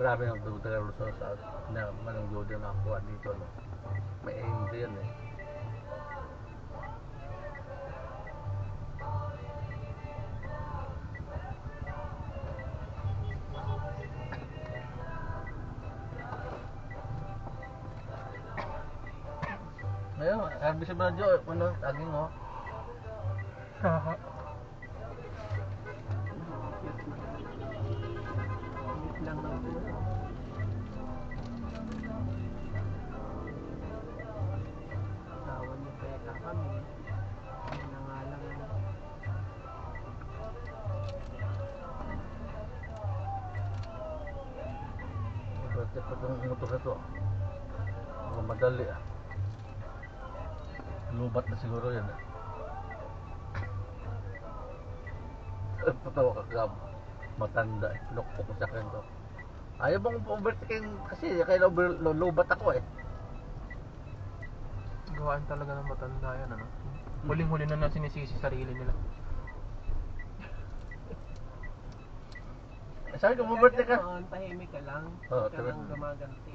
grabe ang taga Luzon sa na manang Jordan na ako dito, no? May aim din eh. Ngayon, RBC Radyo, ano, aging oh. Haha. Wait lang ng puso. Tawan niyo peka kami. Ano na nga lang. Pwede pa itong motor na to. Mukhang madali ah. Lubat na siguro yan ah. Patawa ka gab. Matanda eh. Lukpok sa akin to. Ayaw bang overtaking kasi kaya lubat ako eh. Gawaan talaga ng matanda yan, ano? Huling-huli na sinisisi sarili nila. Sabi ko, overtake ka. Noon, tahimik ka lang. Oo, Ka lang talaga. gumaganti.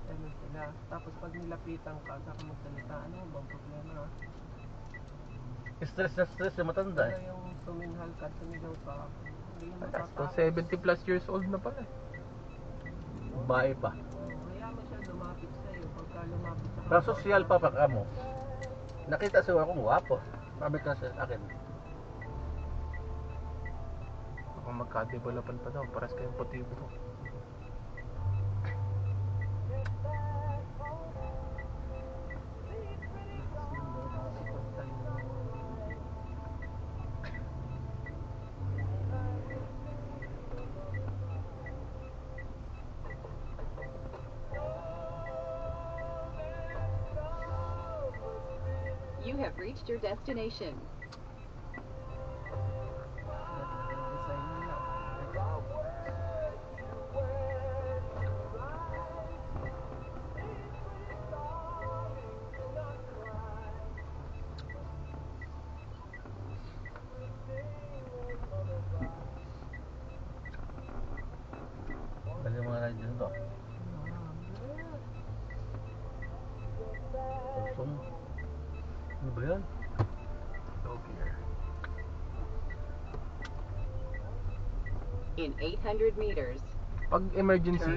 Ano sila. Tapos pag nilapitan ka, saka magsalita, ano bang problema? Stress na stress yung matanda Pero eh. yung tuminghal ka, tumigaw ka, hindi yung So, matatapos. 70 plus years old na pala eh. Bae pa. Kaya mo siya lumapit sa'yo. Pagka lumapit sa Pero social pa ka mo. Nakita siya akong wapo. Sabi ka sa akin. Kung magka-developan pa daw, paras kayong puti-buto. You have reached your destination. Dali mga ride dyan to. Samsung. Ano ba yan? Low gear. In 800 meters, Pag emergency,